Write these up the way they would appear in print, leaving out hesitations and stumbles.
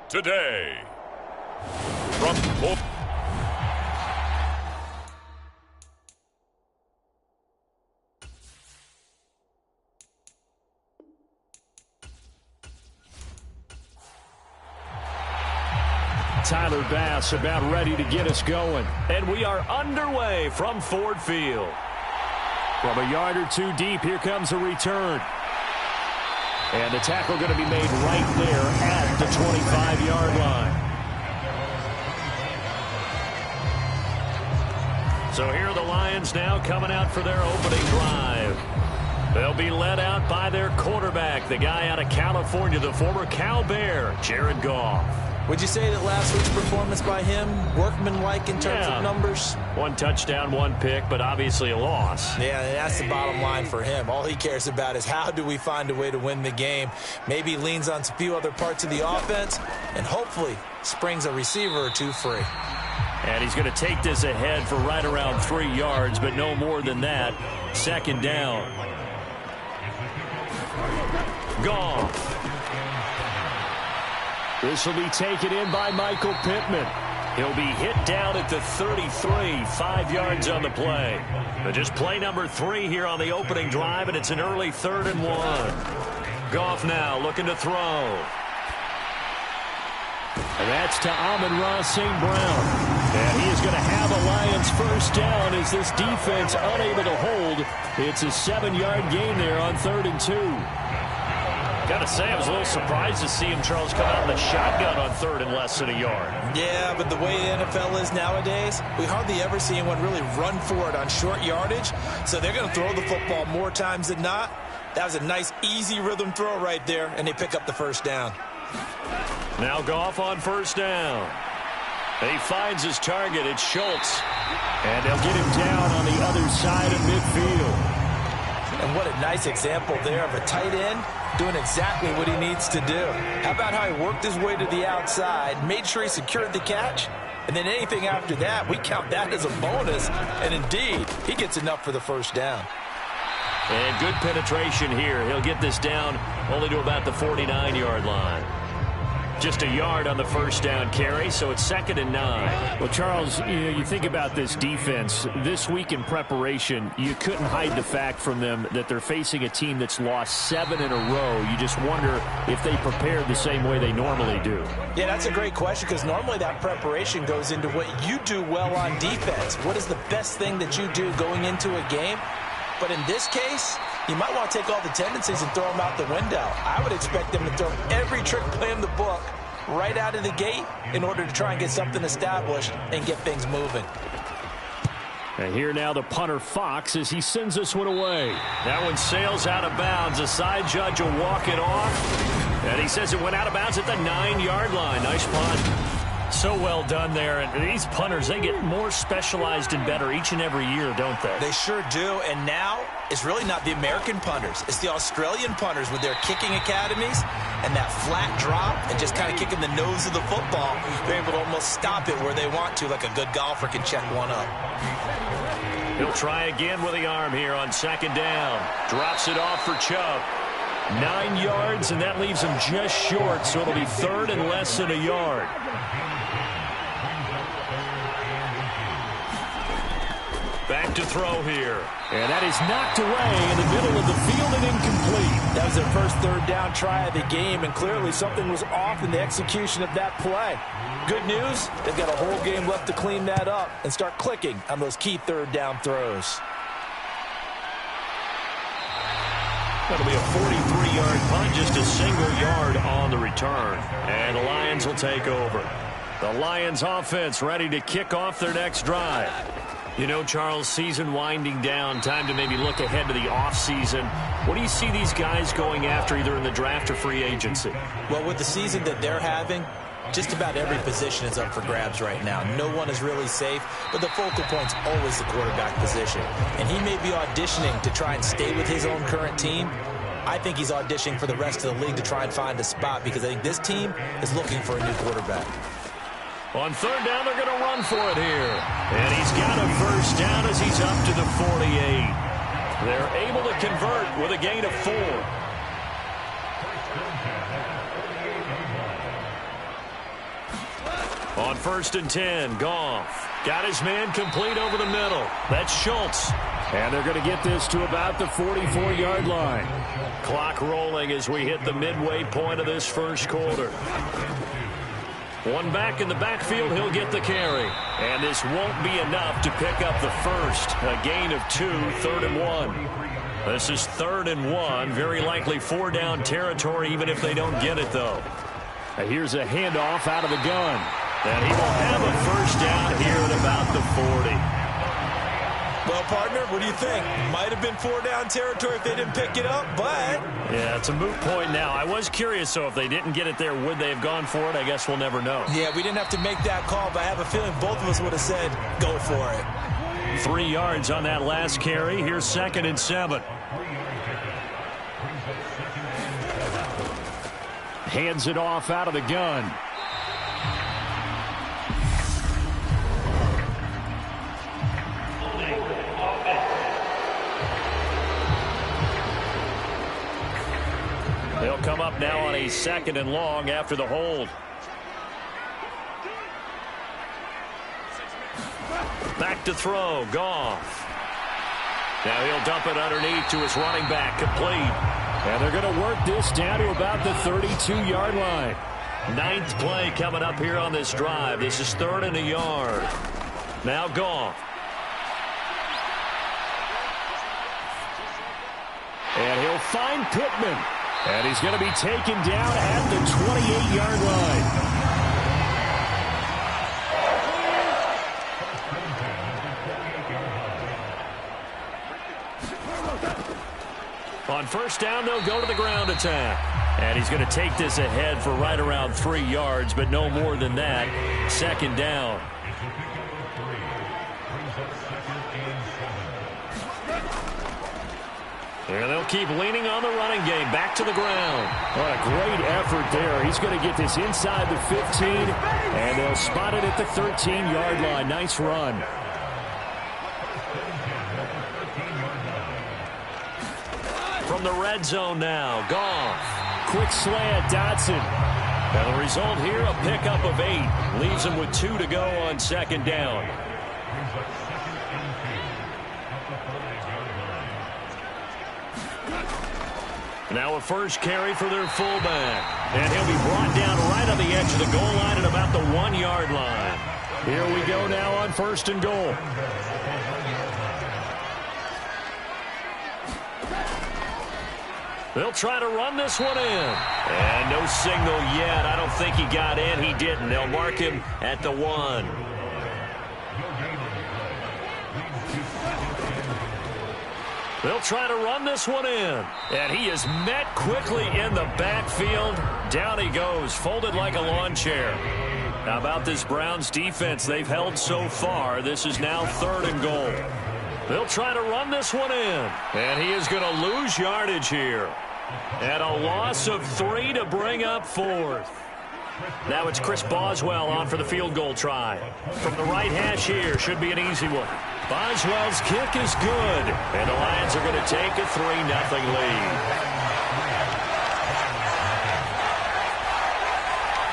today. From Tyler Bass about ready to get us going. And we are underway from Ford Field. From a yard or two deep, here comes a return. And the tackle going to be made right there at the 25-yard line. So here are the Lions now coming out for their opening drive. They'll be led out by their quarterback, the guy out of California, the former Cal Bear, Jared Goff. Would you say that last week's performance by him, workmanlike in terms of numbers? 1 touchdown, 1 pick, but obviously a loss. Yeah, and that's the bottom line for him. All he cares about is how do we find a way to win the game. Maybe leans on a few other parts of the offense, and hopefully springs a receiver or two free. And he's going to take this ahead for right around 3 yards, but no more than that. Second down. Goff. This will be taken in by Michael Pittman. He'll be hit down at the 33, 5 yards on the play. But just play number 3 here on the opening drive, and it's an early 3rd and 1. Goff now looking to throw. And that's to Amon-Ra St. Brown. And he is going to have a Lions first down as this defense unable to hold. It's a 7-yard gain there on 3rd and 2. Got to say, I was a little surprised to see him, Charles, come out in the shotgun on 3rd and less than a yard. Yeah, but the way the NFL is nowadays, we hardly ever see anyone really run for it on short yardage. So they're going to throw the football more times than not. That was a nice, easy rhythm throw right there, and they pick up the first down. Now Goff on first down. And he finds his target. It's Schultz. And they'll get him down on the other side of midfield. And what a nice example there of a tight end doing exactly what he needs to do. How about how he worked his way to the outside, made sure he secured the catch, and then anything after that, we count that as a bonus. And indeed, he gets enough for the first down. And good penetration here. He'll get this down only to about the 49-yard line. Just a yard on the first down carry, so it's 2nd and 9. Well, Charles, you think about this defense. This week in preparation, you couldn't hide the fact from them that they're facing a team that's lost 7 in a row. You just wonder if they prepared the same way they normally do. Yeah, that's a great question because normally that preparation goes into what you do well on defense. What is the best thing that you do going into a game? But in this case, you might want to take all the tendencies and throw them out the window. I would expect them to throw every trick play in the book right out of the gate in order to try and get something established and get things moving. And here now the punter Fox as he sends this one away. That one sails out of bounds. The side judge will walk it off. And he says it went out of bounds at the 9-yard line. Nice punt. So well done there. And these punters, they get more specialized and better each and every year, don't they? They sure do. And now it's really not the American punters. It's the Australian punters with their kicking academies and that flat drop and just kind of kicking the nose of the football. They're able to almost stop it where they want to, like a good golfer can check one up. He'll try again with the arm here on 2nd down. Drops it off for Chubb. 9 yards, and that leaves him just short, so it'll be 3rd and less than a yard. Back to throw here. And that is knocked away in the middle of the field and incomplete. That was their first 3rd down try of the game, and clearly something was off in the execution of that play. Good news, they've got a whole game left to clean that up and start clicking on those key 3rd down throws. That'll be a 43-yard punt, just a single yard on the return. And the Lions will take over. The Lions offense ready to kick off their next drive. You know, Charles, season winding down, time to maybe look ahead to the offseason. What do you see these guys going after either in the draft or free agency? Well, with the season that they're having, just about every position is up for grabs right now. No one is really safe, but the focal point's always the quarterback position. And he may be auditioning to try and stay with his own current team. I think he's auditioning for the rest of the league to try and find a spot because I think this team is looking for a new quarterback. On 3rd down, they're going to run for it here. And he's got a first down as he's up to the 48. They're able to convert with a gain of 4. On 1st and 10, Goff. Got his man complete over the middle. That's Schultz. And they're going to get this to about the 44-yard line. Clock rolling as we hit the midway point of this first quarter. One back in the backfield, he'll get the carry. And this won't be enough to pick up the first. A gain of 2, 3rd and 1. This is 3rd and 1. Very likely 4-down territory, even if they don't get it, though. Here's a handoff out of the gun. And he will have a first down here at about the 40. Well, partner, what do you think? Might have been 4-down territory if they didn't pick it up, but... Yeah, it's a moot point now. I was curious, so if they didn't get it there, would they have gone for it? I guess we'll never know. Yeah, we didn't have to make that call, but I have a feeling both of us would have said, go for it. 3 yards on that last carry. Here's 2nd and 7. Hands it off out of the gun. They'll come up now on a 2nd and long after the hold. Back to throw, Goff. Now he'll dump it underneath to his running back, complete. And they're going to work this down to about the 32-yard line. 9th play coming up here on this drive. This is 3rd and a yard. Now Goff. And he'll find Pittman. And he's going to be taken down at the 28-yard line. On 1st down, they'll go to the ground attack. And he's going to take this ahead for right around 3 yards, but no more than that. 2nd down. And they'll keep leaning on the running game. Back to the ground. What a great effort there. He's going to get this inside the 15, and they'll spot it at the 13-yard line. Nice run. From the red zone now, Goff. Quick slant, Dotson. And the result here, a pickup of 8. Leaves him with 2 to go on 2nd down. Now a first carry for their fullback. And he'll be brought down right on the edge of the goal line at about the 1-yard line. Here we go now on 1st and goal. They'll try to run this one in. And no signal yet. I don't think he got in. He didn't. They'll mark him at the 1. They'll try to run this one in. And he is met quickly in the backfield. Down he goes, folded like a lawn chair. How about this Browns defense they've held so far? This is now 3rd and goal. They'll try to run this one in. And he is going to lose yardage here. And a loss of 3 to bring up 4th. Now it's Chris Boswell on for the field goal try. From the right hash here, should be an easy one. Boswell's kick is good. And the Lions are going to take a 3-0 lead.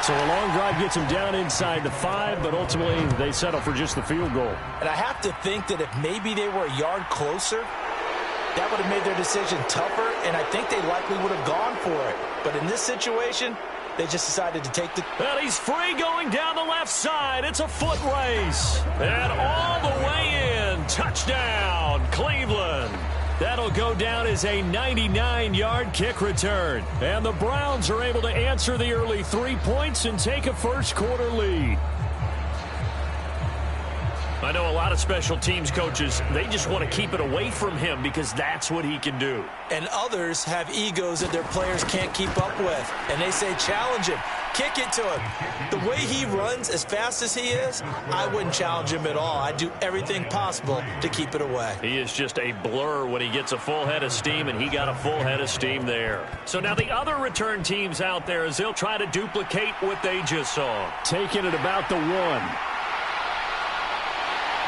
So a long drive gets them down inside the 5, but ultimately they settle for just the field goal. And I have to think that if maybe they were a yard closer, that would have made their decision tougher, and I think they likely would have gone for it. But in this situation, they just decided to take the... And he's free going down the left side. It's a foot race. And all the way in. Touchdown, Cleveland. That'll go down as a 99-yard kick return. And the Browns are able to answer the early 3 points and take a first-quarter lead. I know a lot of special teams coaches, they just want to keep it away from him because that's what he can do. And others have egos that their players can't keep up with. And they say, challenge him. Kick it to him. The way he runs as fast as he is, I wouldn't challenge him at all. I'd do everything possible to keep it away. He is just a blur when he gets a full head of steam, and he got a full head of steam there. So now the other return teams out there as they'll try to duplicate what they just saw. Taking it about the 1.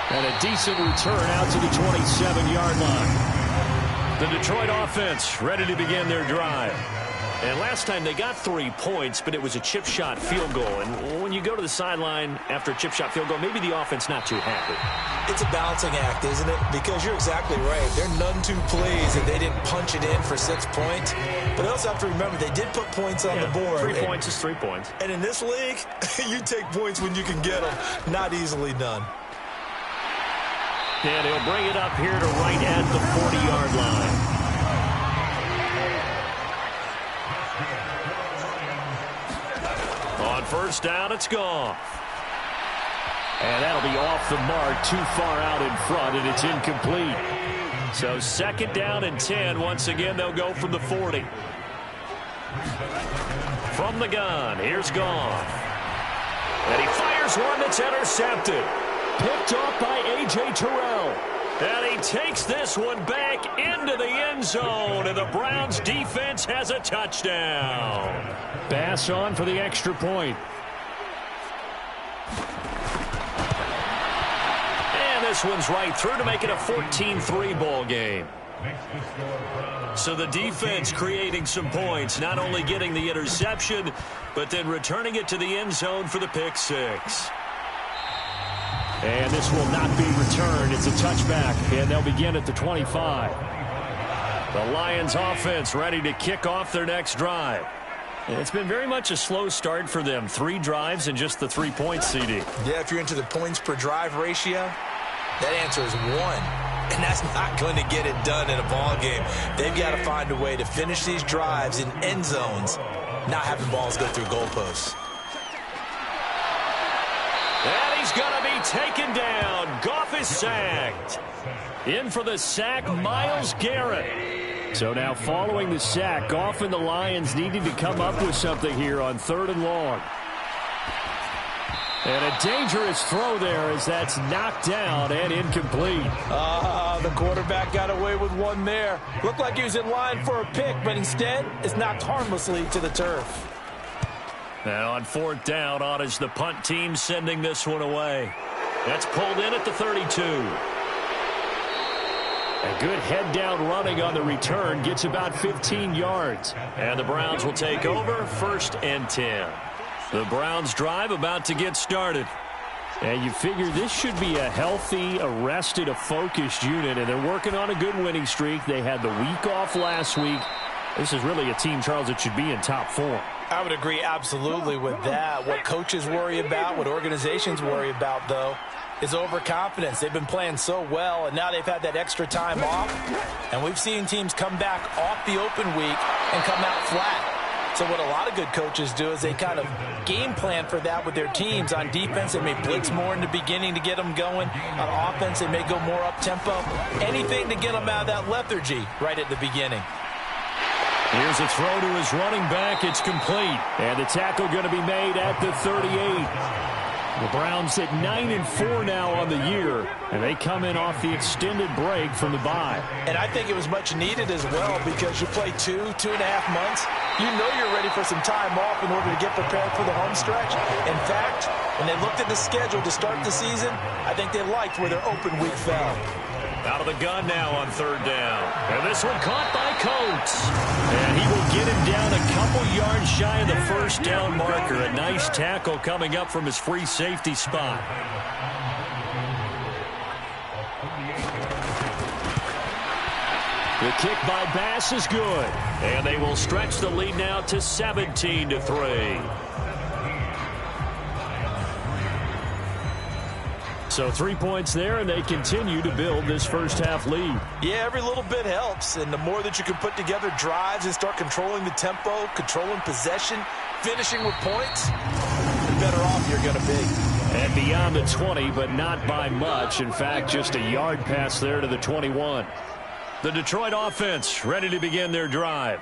And a decent return out to the 27-yard line. The Detroit offense ready to begin their drive. And last time they got 3 points, but it was a chip shot field goal. And when you go to the sideline after a chip shot field goal, maybe the offense not too happy. It's a balancing act, isn't it? Because you're exactly right. They're none too pleased that they didn't punch it in for 6 points. But they also have to remember they did put points on the board. 3 points is 3 points. And in this league, you take points when you can get them. Not easily done. And he'll bring it up here to right at the 40-yard line. On first down, it's Goff. And that'll be off the mark, too far out in front, and it's incomplete. So second down and 10. Once again, they'll go from the 40. From the gun, here's Goff. And he fires one that's intercepted. Picked off by A.J. Terrell. And he takes this one back into the end zone, and the Browns defense has a touchdown. Bass on for the extra point. And this one's right through to make it a 14-3 ball game. So the defense creating some points, not only getting the interception, but then returning it to the end zone for the pick six. And this will not be returned. It's a touchback, and they'll begin at the 25. The Lions offense ready to kick off their next drive. It's been very much a slow start for them. 3 drives and just the 3 points, CD. Yeah, if you're into the points per drive ratio, that answer is 1. And that's not going to get it done in a ball game. They've got to find a way to finish these drives in end zones, not having balls go through goalposts. And he's going to be taken down. Goff is sacked. In for the sack, Myles Garrett. So now following the sack, Goff and the Lions needing to come up with something here on 3rd and long. And a dangerous throw there as that's knocked down and incomplete. The quarterback got away with one there. Looked like he was in line for a pick, but instead it's knocked harmlessly to the turf. Now on 4th down, on is the punt team sending this one away. That's pulled in at the 32. A good head down running on the return, gets about 15 yards. And the Browns will take over, 1st and 10. The Browns drive about to get started. And you figure this should be a healthy, arrested, a focused unit, and they're working on a good winning streak. They had the week off last week. This is really a team, Charles, that should be in top form. I would agree absolutely with that. What coaches worry about, what organizations worry about, though, is overconfidence. They've been playing so well, and now they've had that extra time off. And we've seen teams come back off the open week and come out flat. So what a lot of good coaches do is they kind of game plan for that with their teams. On defense, they may blitz more in the beginning to get them going. On offense, they may go more up-tempo. Anything to get them out of that lethargy right at the beginning. Here's a throw to his running back. It's complete. And the tackle going to be made at the 38. The Browns at 9-4 now on the year, and they come in off the extended break from the bye. And I think it was much needed as well because you play 2.5 months. You know you're ready for some time off in order to get prepared for the home stretch. In fact, when they looked at the schedule to start the season, I think they liked where their open week fell. Out of the gun now on 3rd down. And this one caught by Coates. And he will get him down a couple yards shy of the 1st down marker. A nice tackle coming up from his free safety spot. The kick by Bass is good. And they will stretch the lead now to 17-3. So 3 points there, and they continue to build this first half lead. Yeah, every little bit helps, and the more that you can put together drives and start controlling the tempo, controlling possession, finishing with points, the better off you're going to be. And beyond the 20, but not by much. In fact, just a yard pass there to the 21. The Detroit offense ready to begin their drive.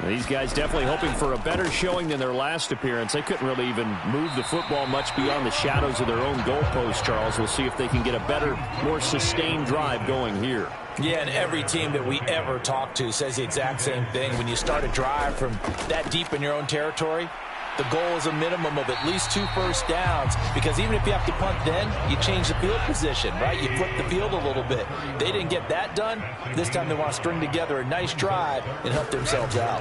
These guys definitely hoping for a better showing than their last appearance. They couldn't really even move the football much beyond the shadows of their own goalpost, Charles. We'll see if they can get a better, more sustained drive going here. Yeah, and every team that we ever talk to says the exact same thing. When you start a drive from that deep in your own territory, the goal is a minimum of at least 2 first downs, because even if you have to punt then, you change the field position, right? You flip the field a little bit. They didn't get that done. This time they want to string together a nice drive and help themselves out.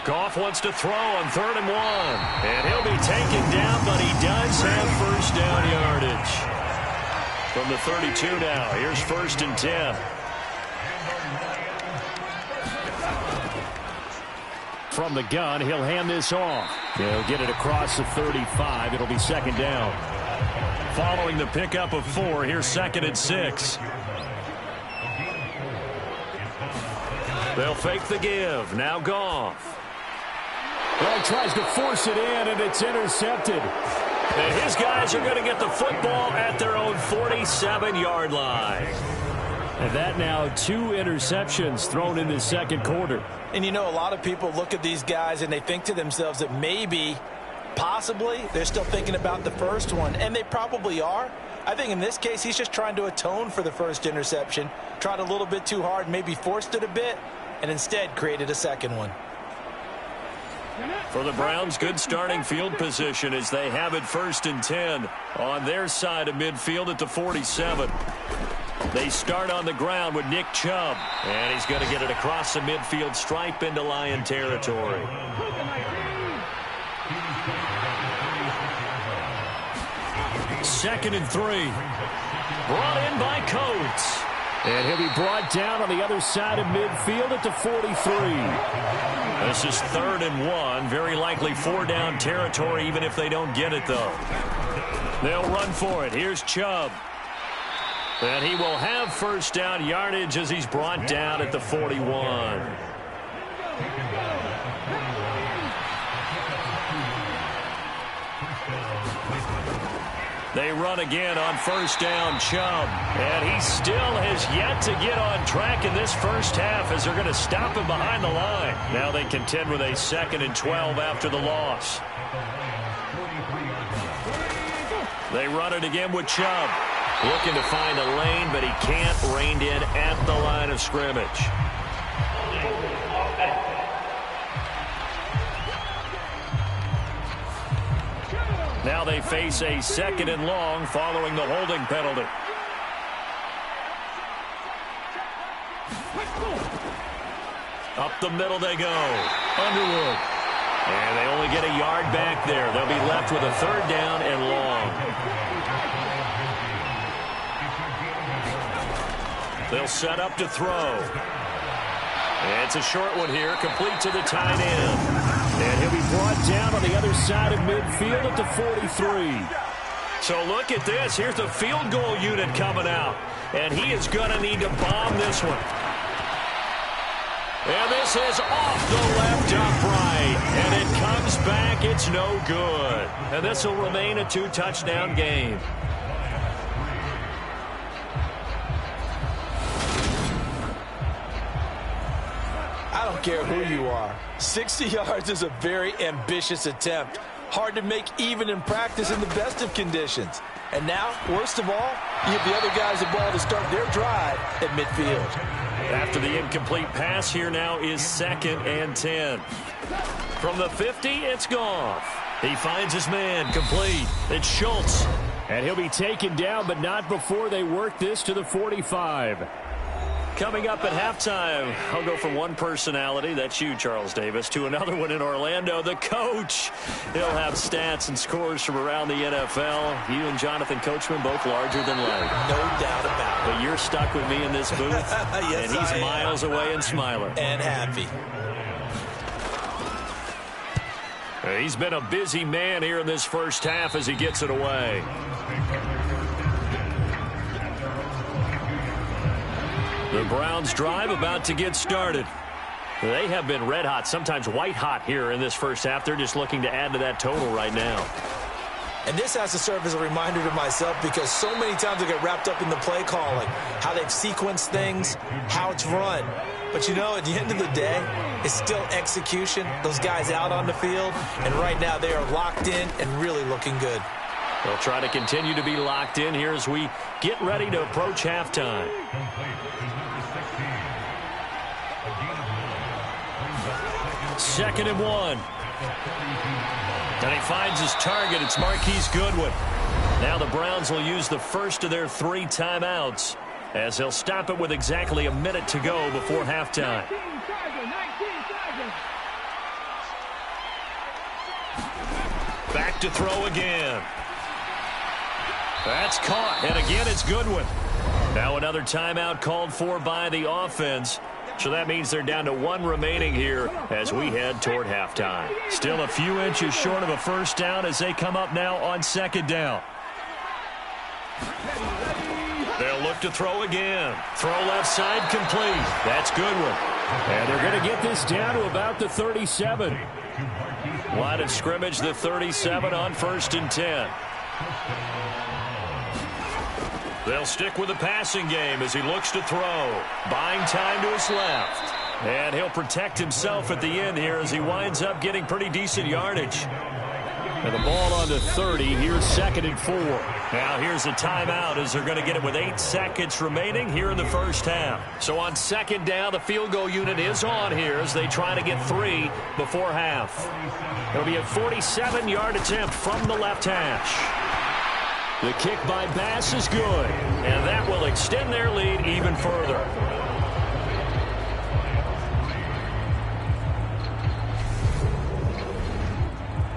Goff wants to throw on 3rd and 1. And he'll be taken down, but he does have first down yardage. From the 32 now, here's 1st and 10. From the gun, he'll hand this off. He'll get it across the 35. It'll be 2nd down. Following the pickup of 4, here's 2nd and 6. They'll fake the give. Now Goff. Well, he tries to force it in, and it's intercepted. And his guys are going to get the football at their own 47-yard line. And that now 2 interceptions thrown in the 2nd quarter. And you know, a lot of people look at these guys and they think to themselves that maybe, possibly, they're still thinking about the first one. And they probably are. I think in this case, he's just trying to atone for the first interception. Tried a little bit too hard, maybe forced it a bit, and instead created a 2nd one. For the Browns, good starting field position as they have it 1st and 10 on their side of midfield at the 47. They start on the ground with Nick Chubb, and he's going to get it across the midfield stripe into Lion territory. Second and 3. Brought in by Coates. And he'll be brought down on the other side of midfield at the 43. This is 3rd and 1. Very likely 4-down territory, even if they don't get it, though. They'll run for it. Here's Chubb. And he will have first down yardage as he's brought down at the 41. They run again on 1st down, Chubb. And he still has yet to get on track in this first half as they're going to stop him behind the line. Now they contend with a 2nd and 12 after the loss. They run it again with Chubb. Looking to find a lane, but he can't. Reined in at the line of scrimmage. Now they face a 2nd and long following the holding penalty. Up the middle they go. Underwood. And they only get a yard back there. They'll be left with a 3rd down and long. They'll set up to throw. And it's a short one here, complete to the tight end. And he'll be brought down on the other side of midfield at the 43. So look at this. Here's the field goal unit coming out. And he is going to need to bomb this one. And this is off the left upright. And it comes back. It's no good. And this will remain a 2-touchdown game. I don't care who you are. 60 yards is a very ambitious attempt. Hard to make even in practice in the best of conditions. And now, worst of all, you give the other guys the ball to start their drive at midfield. After the incomplete pass, here now is 2nd and 10. From the 50, it's Goff. He finds his man, complete. It's Schultz. And he'll be taken down, but not before they work this to the 45. Coming up at halftime, I'll go from one personality, that's you, Charles Davis, to another one in Orlando, the coach. He'll have stats and scores from around the NFL. You and Jonathan Coachman, both larger than life. No doubt about it. But you're stuck with me in this booth, yes, and he's miles away and smiling. And happy. He's been a busy man here in this first half as he gets it away. The Browns drive about to get started. They have been red hot, sometimes white hot here in this first half. They're just looking to add to that total right now. And this has to serve as a reminder to myself because so many times I get wrapped up in the play calling, how they've sequenced things, how it's run. But, you know, at the end of the day, it's still execution. Those guys out on the field, and right now they are locked in and really looking good. They'll try to continue to be locked in here as we get ready to approach halftime. Second and 1. And he finds his target. It's Marquise Goodwin. Now the Browns will use the first of their 3 timeouts as they'll stop it with exactly a minute to go before halftime. Back to throw again. That's caught, and again it's Goodwin. Now another timeout called for by the offense. So that means they're down to one remaining here as we head toward halftime. Still a few inches short of a first down as they come up now on second down. They'll look to throw again. Throw left side complete. That's Goodwin. And they're going to get this down to about the 37. Line of scrimmage, the 37 on 1st and 10. They'll stick with the passing game as he looks to throw. Buying time to his left. And he'll protect himself at the end here as he winds up getting pretty decent yardage. And the ball on the 30. Here's 2nd and 4. Now here's a timeout as they're going to get it with 8 seconds remaining here in the first half. So on second down, the field goal unit is on here as they try to get 3 before half. It'll be a 47-yard attempt from the left hash. The kick by Bass is good. And that will extend their lead even further.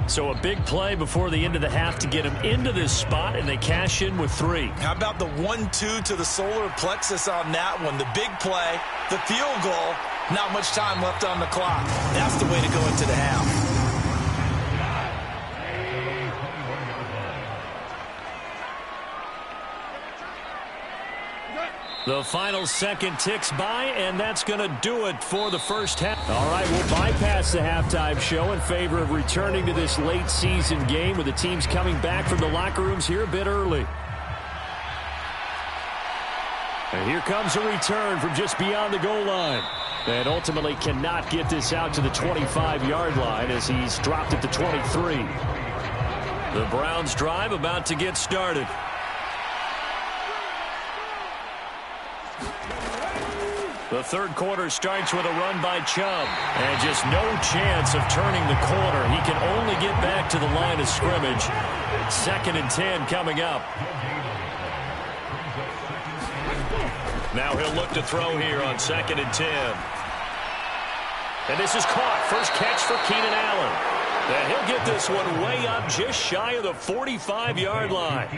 So a big play before the end of the half to get them into this spot, and they cash in with 3. How about the 1-2 to the solar plexus on that one? The big play, the field goal, not much time left on the clock. That's the way to go into the half. The final second ticks by, and that's going to do it for the first half. All right, we'll bypass the halftime show in favor of returning to this late season game with the teams coming back from the locker rooms here a bit early. And here comes a return from just beyond the goal line. And ultimately cannot get this out to the 25-yard line as he's dropped at the 23. The Browns drive about to get started. The third quarter starts with a run by Chubb. And just no chance of turning the corner. He can only get back to the line of scrimmage. 2nd and 10 coming up. Now he'll look to throw here on 2nd and 10. And this is caught. First catch for Keenan Allen. And he'll get this one way up just shy of the 45-yard line.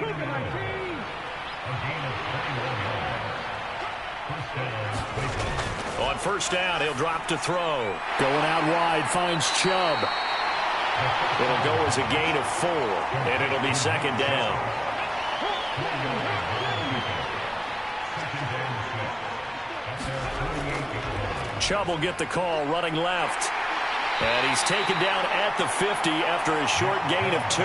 On first down, he'll drop to throw. Going out wide, finds Chubb. It'll go as a gain of 4, and it'll be 2nd down. Chubb will get the call running left. And he's taken down at the 50 after a short gain of 2.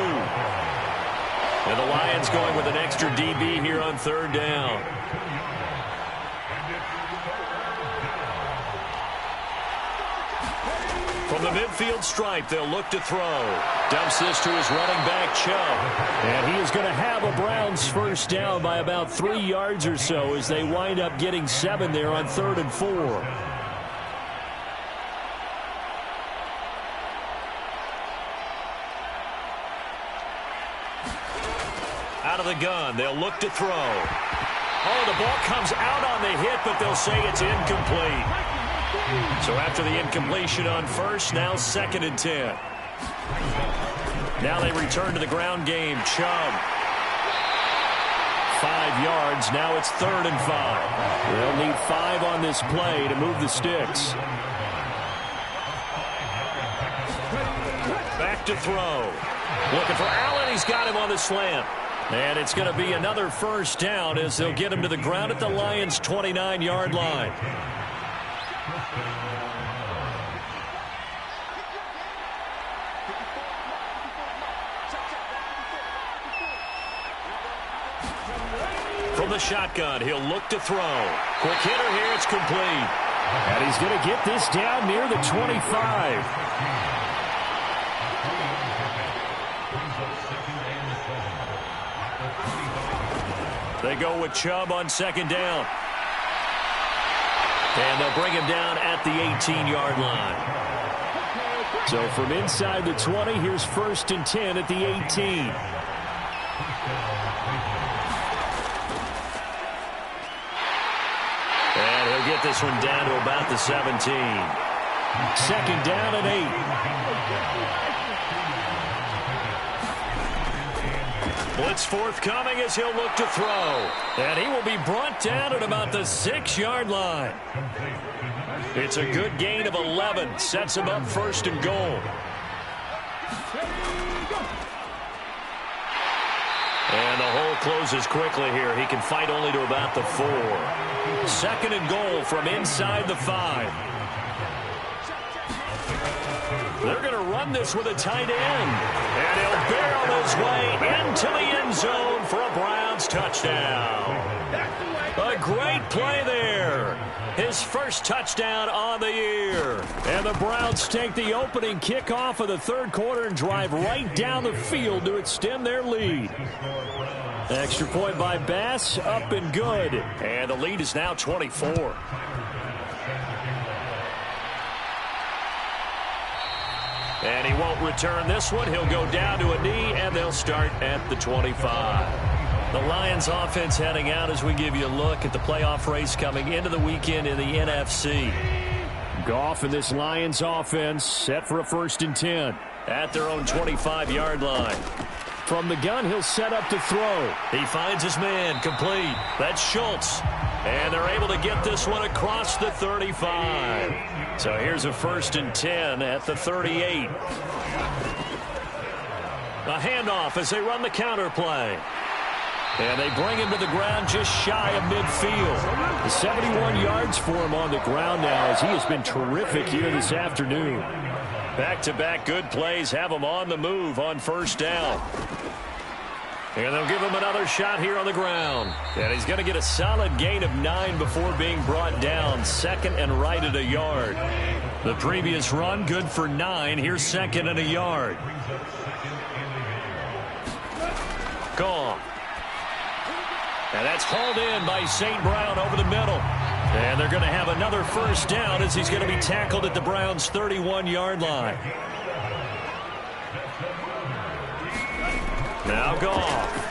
And the Lions going with an extra DB here on 3rd down. From the midfield stripe, they'll look to throw. Dumps this to his running back, Chubb. And he is going to have a Browns first down by about 3 yards or so as they wind up getting 7 there on 3rd and 4. Out of the gun, they'll look to throw. Oh, the ball comes out on the hit, but they'll say it's incomplete. So after the incompletion on first, now 2nd and 10. Now they return to the ground game. Chubb. 5 yards. Now it's 3rd and 5. They'll need 5 on this play to move the sticks. Back to throw. Looking for Allen. He's got him on the slant. And it's going to be another first down as they'll get him to the ground at the Lions' 29-yard line. From the shotgun, he'll look to throw. Quick hitter here, it's complete. And he's going to get this down near the 25. They go with Chubb on 2nd down. And they'll bring him down at the 18-yard line. So from inside the 20, here's 1st and 10 at the 18. And he'll get this one down to about the 17. 2nd down and 8. Blitz forthcoming as he'll look to throw. And he will be brought down at about the 6-yard line. It's a good gain of 11. Sets him up first and goal. And the hole closes quickly here. He can fight only to about the 4. Second and goal from inside the 5. They're going to run this with a tight end. And he'll barrel his way into the end zone for a Browns touchdown. A great play there. His first touchdown on the year. And the Browns take the opening kickoff of the third quarter and drive right down the field to extend their lead. Extra point by Bass, up and good. And the lead is now 24. And he won't return this one. He'll go down to a knee, and they'll start at the 25. The Lions offense heading out as we give you a look at the playoff race coming into the weekend in the NFC. Goff and this Lions offense set for a 1st and 10. At their own 25-yard line. From the gun, he'll set up to throw. He finds his man, complete. That's Schultz. And they're able to get this one across the 35. So here's a 1st and 10 at the 38. A handoff as they run the counter play. And they bring him to the ground just shy of midfield. 71 yards for him on the ground now as he has been terrific here this afternoon. Back-to-back good plays have him on the move on 1st down. And they'll give him another shot here on the ground. And he's going to get a solid gain of 9 before being brought down. 2nd and right at a yard. The previous run good for 9. Here's 2nd and a yard. Gone. And that's hauled in by St. Brown over the middle. And they're going to have another 1st down as he's going to be tackled at the Browns' 31-yard line. Now Goff.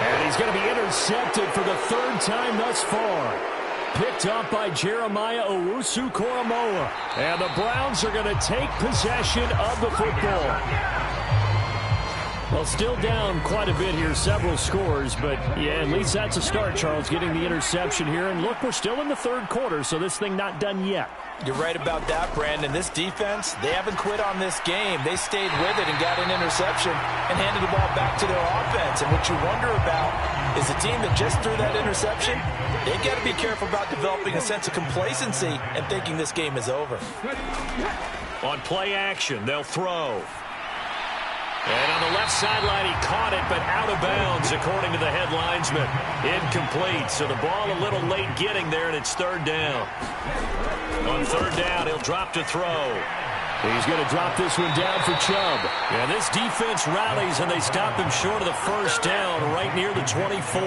And he's going to be intercepted for the 3rd time thus far. Picked up by Jeremiah Owusu-Koramoah. And the Browns are going to take possession of the football. Well, still down quite a bit here, several scores, but yeah, at least that's a start, Charles, getting the interception here. And look, we're still in the 3rd quarter, so this thing not done yet. You're right about that, Brandon. This defense, they haven't quit on this game. They stayed with it and got an interception and handed the ball back to their offense. And what you wonder about is a team that just threw that interception, they got to be careful about developing a sense of complacency and thinking this game is over. On play action, they'll throw. And on the left sideline, he caught it, but out of bounds, according to the head linesman. Incomplete, so the ball a little late getting there, and it's 3rd down. On 3rd down, he'll drop to throw. He's going to drop this one down for Chubb. And this defense rallies, and they stop him short of the 1st down, right near the 24.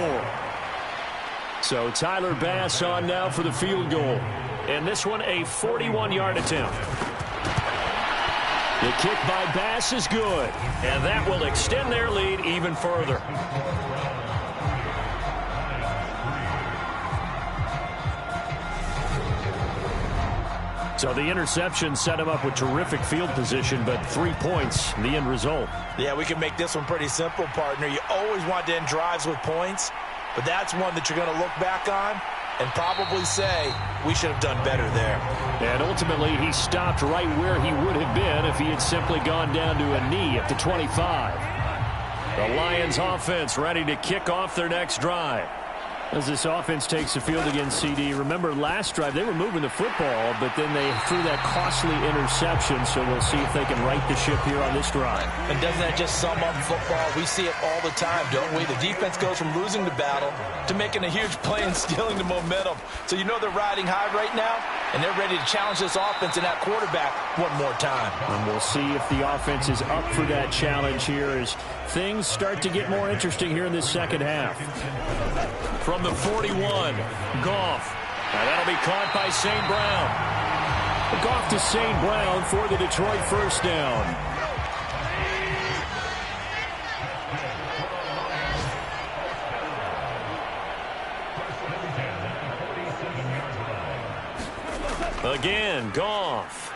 So Tyler Bass on now for the field goal. And this one, a 41-yard attempt. The kick by Bass is good. And that will extend their lead even further. So the interception set him up with terrific field position, but 3 points, the end result. Yeah, we can make this one pretty simple, partner. You always want to end drives with points, but that's one that you're going to look back on and probably say, we should have done better there. And ultimately, he stopped right where he would have been if he had simply gone down to a knee at the 25. The Lions offense ready to kick off their next drive. As this offense takes the field against CD, remember last drive they were moving the football, but then they threw that costly interception, so we'll see if they can right the ship here on this drive. And doesn't that just sum up football? We see it all the time, don't we? The defense goes from losing the battle to making a huge play and stealing the momentum. So you know they're riding high right now, and they're ready to challenge this offense and that quarterback one more time. And we'll see if the offense is up for that challenge here as things start to get more interesting here in this 2nd half. From the 41, Goff. And that'll be caught by St. Brown. Goff to St. Brown for the Detroit 1st down. Again, Goff.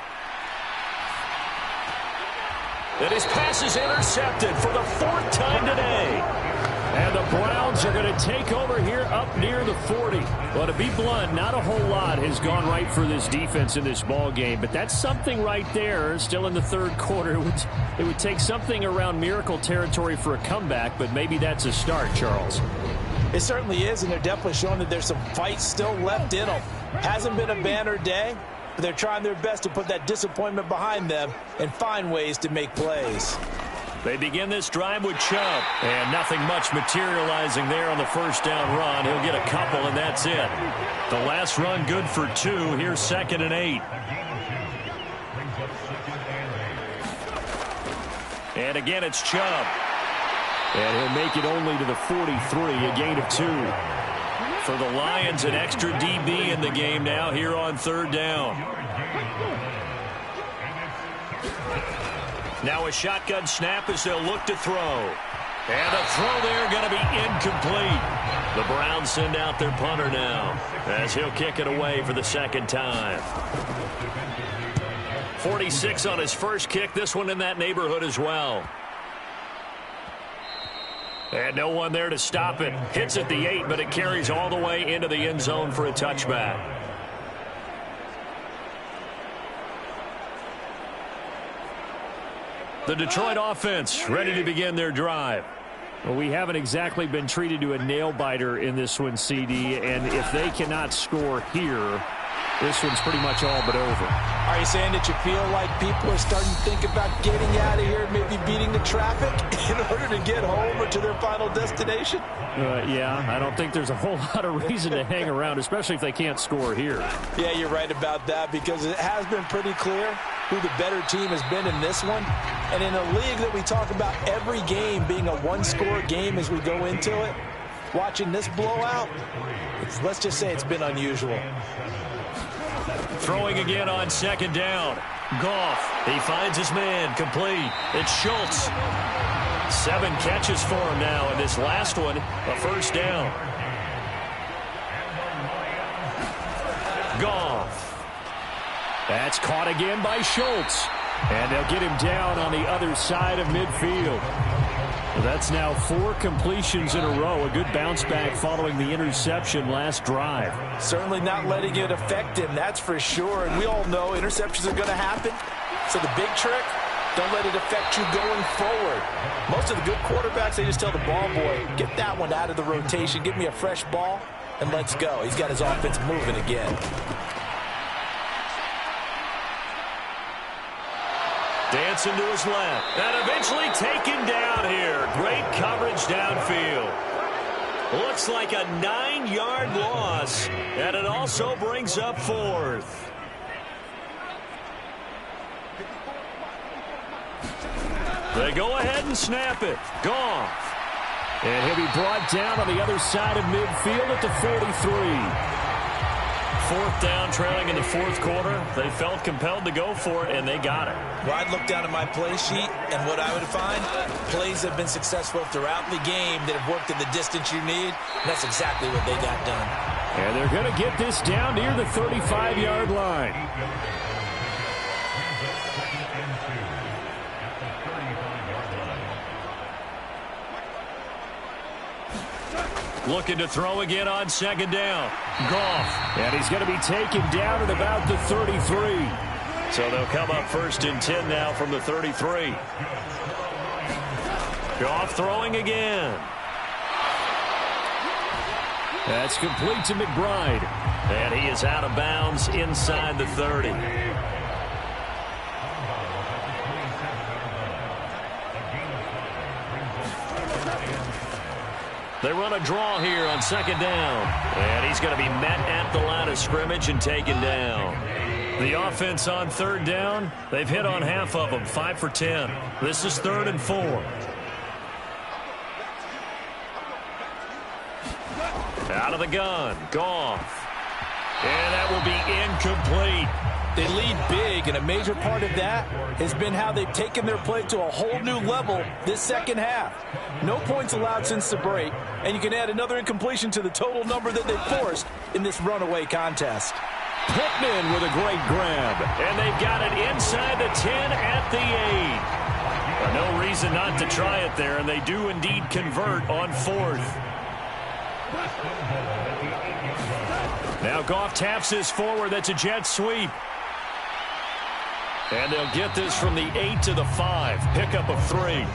And his pass is intercepted for the 4th time today. And the Browns are going to take over here up near the 40. Well, to be blunt, not a whole lot has gone right for this defense in this ball game, but that's something right there. Still in the 3rd quarter. It would take something around miracle territory for a comeback, but maybe that's a start, Charles. It certainly is, and they're definitely showing that there's some fight still left in them. Hasn't been a banner day, but they're trying their best to put that disappointment behind them and find ways to make plays. They begin this drive with Chubb, and nothing much materializing there on the 1st down run. He'll get a couple, and that's it. The last run good for 2. Here's 2nd and 8. And again, it's Chubb. And he'll make it only to the 43, a gain of 2. For the Lions, an extra DB in the game now here on 3rd down. Now a shotgun snap as they'll look to throw. And a throw there going to be incomplete. The Browns send out their punter now as he'll kick it away for the 2nd time. 46 on his first kick. This one in that neighborhood as well. And no one there to stop it. Hits at the 8, but it carries all the way into the end zone for a touchback. The Detroit offense ready to begin their drive. Well, we haven't exactly been treated to a nail-biter in this one, CD, and if they cannot score here, this one's pretty much all but over. Are you saying that you feel like people are starting to think about getting out of here, maybe beating the traffic in order to get home or to their final destination? Yeah, I don't think there's a whole lot of reason to hang around, especially if they can't score here. Yeah, you're right about that, because it has been pretty clear who the better team has been in this one. And in a league that we talk about every game being a one-score game as we go into it, watching this blowout, let's just say it's been unusual. Throwing again on 2nd down. Goff, he finds his man, complete. It's Schultz. 7 catches for him now, and this last one, a 1st down. Goff. That's caught again by Schultz. And they'll get him down on the other side of midfield. Well, that's now 4 completions in a row. A good bounce back following the interception last drive. Certainly not letting it affect him, that's for sure. And we all know interceptions are going to happen. So the big trick, don't let it affect you going forward. Most of the good quarterbacks, they just tell the ball boy, get that one out of the rotation, give me a fresh ball, and let's go. He's got his offense moving again. Dancing to his left. And eventually taken down here. Great coverage downfield. Looks like a 9-yard loss. And it also brings up 4th. They go ahead and snap it. Goff. And he'll be brought down on the other side of midfield at the 43. 4th down, trailing in the 4th quarter. They felt compelled to go for it, and they got it. Well, I'd look down at my play sheet, and what I would find, plays have been successful throughout the game that have worked in the distance you need, and that's exactly what they got done. And they're going to get this down near the 35-yard line. Looking to throw again on 2nd down. Goff. And he's going to be taken down at about the 33. So they'll come up 1st and 10 now from the 33. Goff throwing again. That's complete to McBride. And he is out of bounds inside the 30. They run a draw here on 2nd down. And he's going to be met at the line of scrimmage and taken down. The offense on 3rd down, they've hit on half of them, 5 for 10. This is 3rd and 4. Out of the gun, Goff. And that will be incomplete. They lead big, and a major part of that has been how they've taken their play to a whole new level this second half. No points allowed since the break, and you can add another incompletion to the total number that they forced in this runaway contest. Pittman with a great grab. And they've got it inside the 10 at the 8. No reason not to try it there, and they do indeed convert on fourth. Now Goff taps this forward. That's a jet sweep. And they'll get this from the 8 to the 5. Pickup of 3.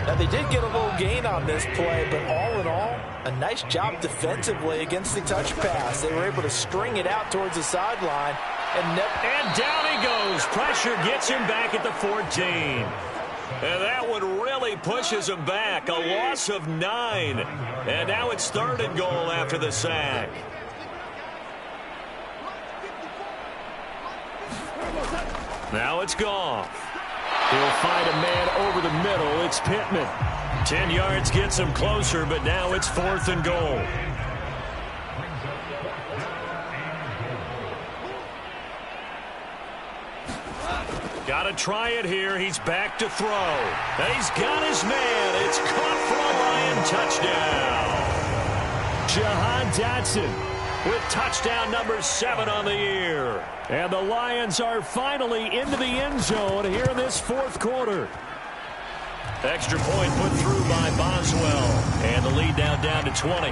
Now, they did get a little gain on this play, but all in all, a nice job defensively against the touch pass. They were able to string it out towards the sideline. And down he goes. Pressure gets him back at the 14. And that one really pushes him back. A loss of 9. And now it's 3rd and goal after the sack. Now it's Goff. He'll find a man over the middle. It's Pittman. 10 yards gets him closer, but now it's 4th and goal. Got to try it here. He's back to throw. And he's got his man. It's caught for a Lion touchdown. Jahan Dotson with touchdown number 7 on the year. And the Lions are finally into the end zone here in this 4th quarter. Extra point put through by Boswell. And the lead now down to 20.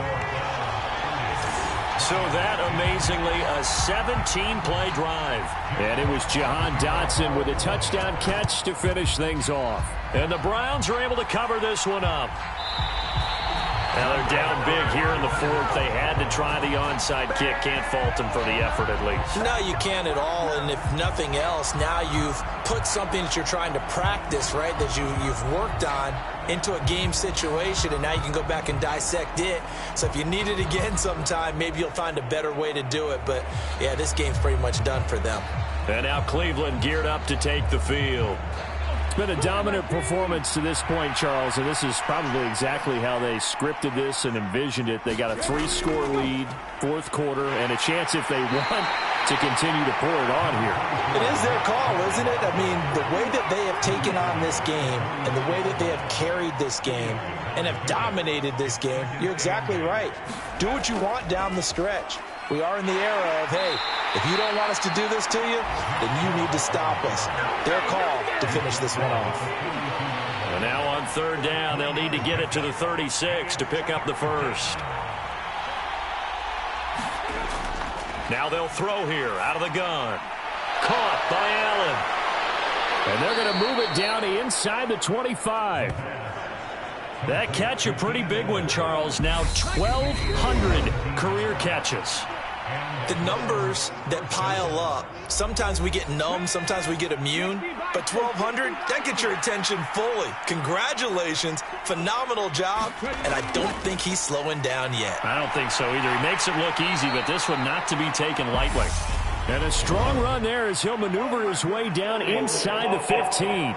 So that, amazingly, a 17-play drive. And it was Jahan Dotson with a touchdown catch to finish things off. And the Browns are able to cover this one up. Now they're down big here in the 4th. They had to try the onside kick. Can't fault them for the effort at least. No, you can't at all. And if nothing else, now you've put something that you're trying to practice, right, that you've worked on into a game situation, and now you can go back and dissect it. So if you need it again sometime, maybe you'll find a better way to do it. But, yeah, this game's pretty much done for them. And now Cleveland geared up to take the field. It's been a dominant performance to this point, Charles, and this is probably exactly how they scripted this and envisioned it. They got a 3-score lead, 4th quarter, and a chance if they want to continue to pour it on here. It is their call, isn't it? I mean, the way that they have taken on this game and the way that they have carried this game and have dominated this game, you're exactly right. Do what you want down the stretch. We are in the era of, hey, if you don't want us to do this to you, then you need to stop us. Their call to finish this one off. And now on 3rd down, they'll need to get it to the 36 to pick up the first. Now they'll throw here out of the gun. Caught by Allen. And they're going to move it down to inside the 25. That catch, a pretty big one, Charles. Now 1,200 career catches. The numbers that pile up, sometimes we get numb, sometimes we get immune, but 1,200, that gets your attention fully. Congratulations, phenomenal job, and I don't think he's slowing down yet. I don't think so either. He makes it look easy, but this one not to be taken lightly. And a strong run there as he'll maneuver his way down inside the 15.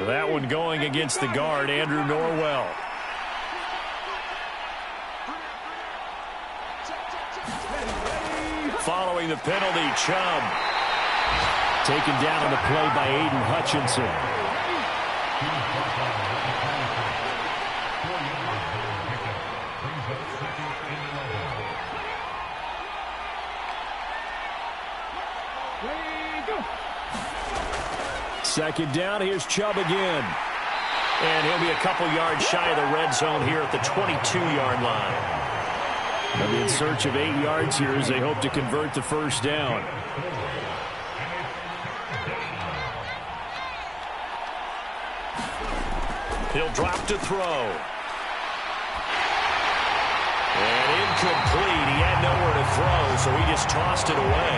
That one going against the guard, Andrew Norwell. Following the penalty, Chubb. Taken down on the play by Aiden Hutchinson. Second down, here's Chubb again. And he'll be a couple yards shy of the red zone here at the 22-yard line. They'll be in search of 8 yards here as they hope to convert the first down. He'll drop to throw. And incomplete. He had nowhere to throw, so he just tossed it away.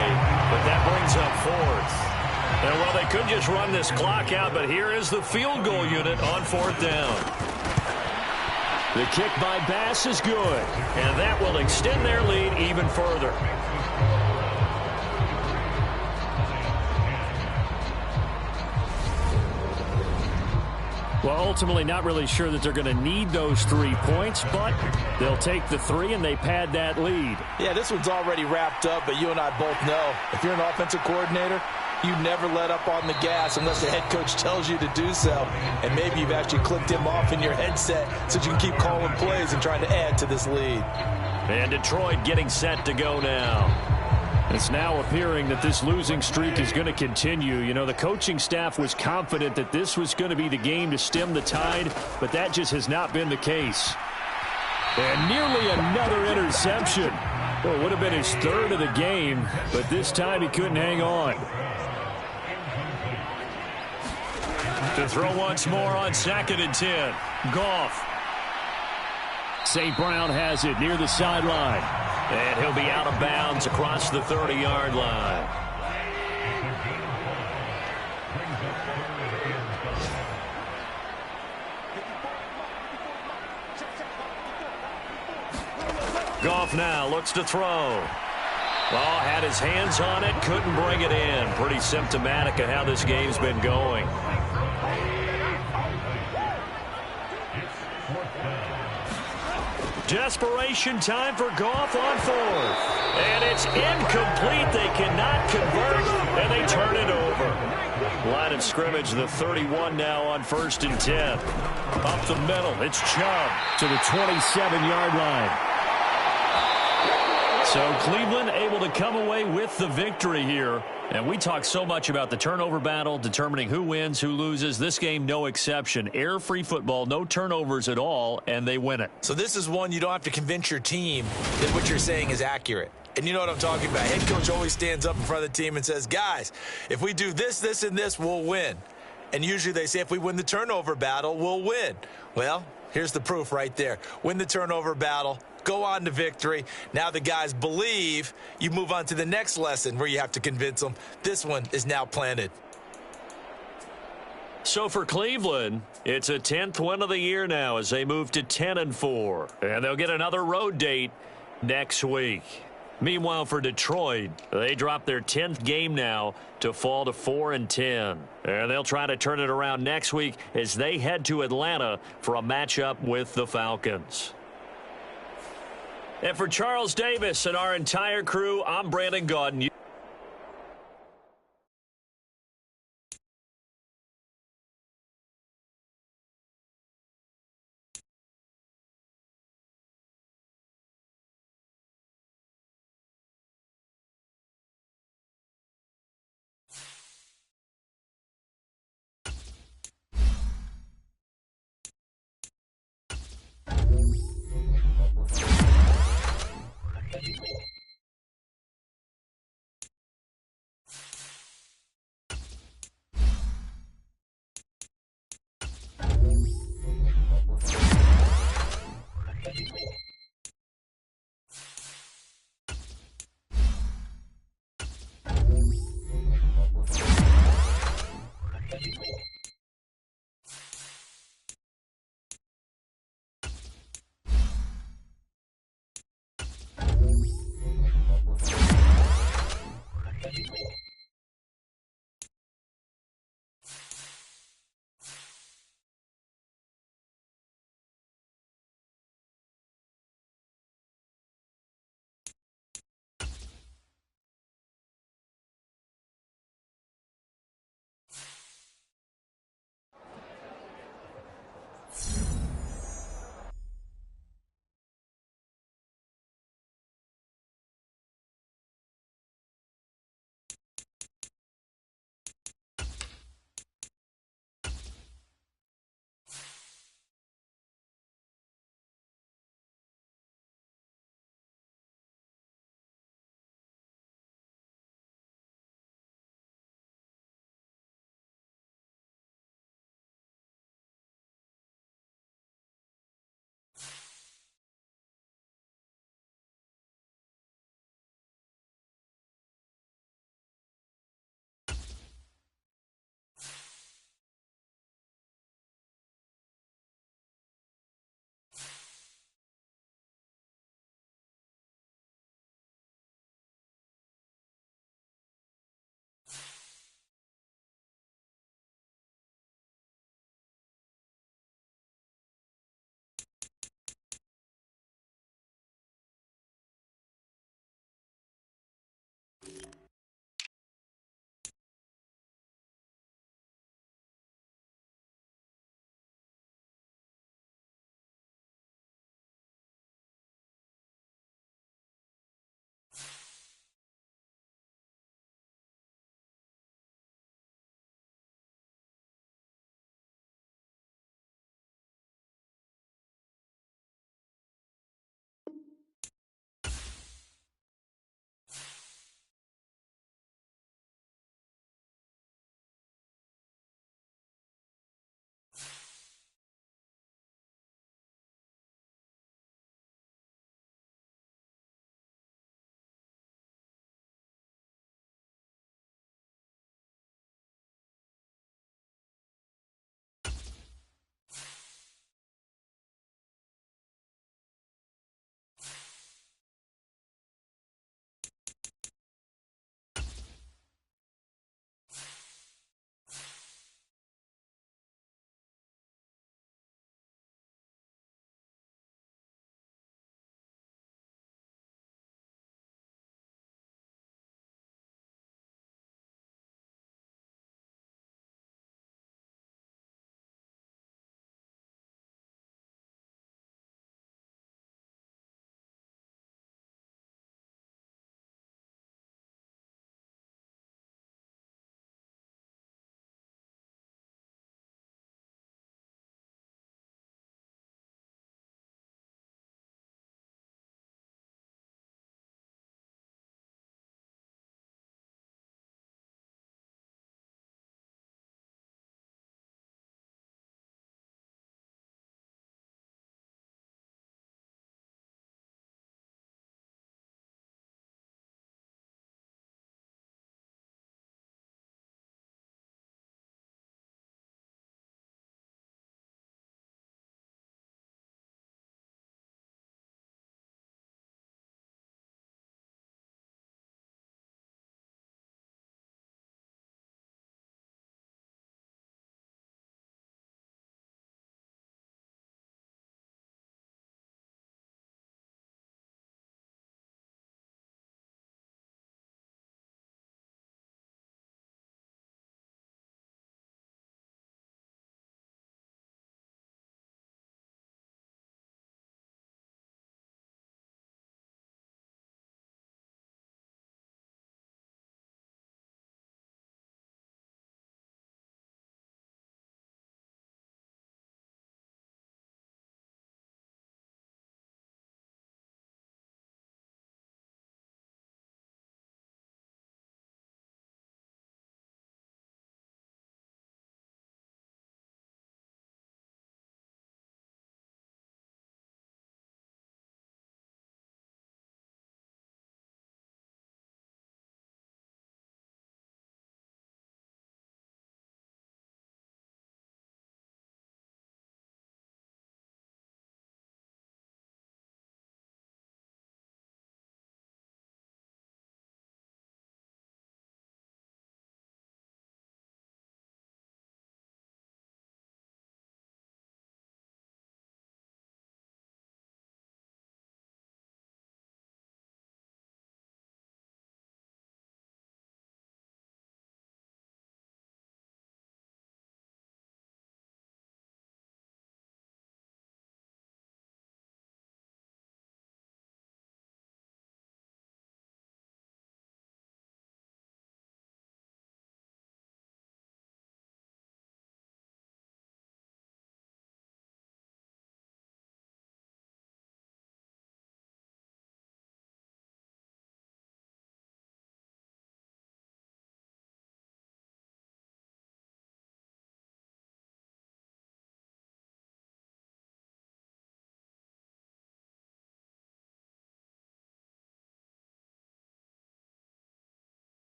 But that brings up 4th. And, well, they could just run this clock out, but here is the field goal unit on 4th down. The kick by Bass is good. And that will extend their lead even further. Well, ultimately not really sure that they're going to need those 3 points, but they'll take the 3 and they pad that lead. Yeah, this one's already wrapped up, but you and I both know if you're an offensive coordinator, you never let up on the gas unless the head coach tells you to do so. And maybe you've actually clicked him off in your headset so you can keep calling plays and trying to add to this lead. And Detroit getting set to go now. It's now appearing that this losing streak is going to continue. You know, the coaching staff was confident that this was going to be the game to stem the tide, but that just has not been the case. And nearly another interception. Well, it would have been his third of the game, but this time he couldn't hang on. To throw once more on 2nd and 10. Goff. St. Brown has it near the sideline. And he'll be out of bounds across the 30-yard line. Goff now looks to throw. Well, had his hands on it, couldn't bring it in. Pretty symptomatic of how this game's been going. Desperation time for Goff on 4th. And it's incomplete. They cannot convert, and they turn it over. Line of scrimmage, the 31 now on 1st and 10. Up the middle, it's Chubb to the 27-yard line. So Cleveland able to come away with the victory here. And we talk so much about the turnover battle, determining who wins, who loses. This game, no exception. Error-free football, no turnovers at all, and they win it. So this is one you don't have to convince your team that what you're saying is accurate. And you know what I'm talking about. Head coach always stands up in front of the team and says, guys, if we do this, this, and this, we'll win. And usually they say if we win the turnover battle, we'll win. Well, here's the proof right there. Win the turnover battle. Go on to victory. Now the guys believe. You move on to the next lesson where you have to convince them. This one is now planted. So for Cleveland, it's a 10th win of the year now as they move to 10-4. And they'll get another road date next week. Meanwhile, for Detroit, they drop their 10th game now to fall to 4-10. And they'll try to turn it around next week as they head to Atlanta for a matchup with the Falcons. And for Charles Davis and our entire crew, I'm Brandon Gaudin.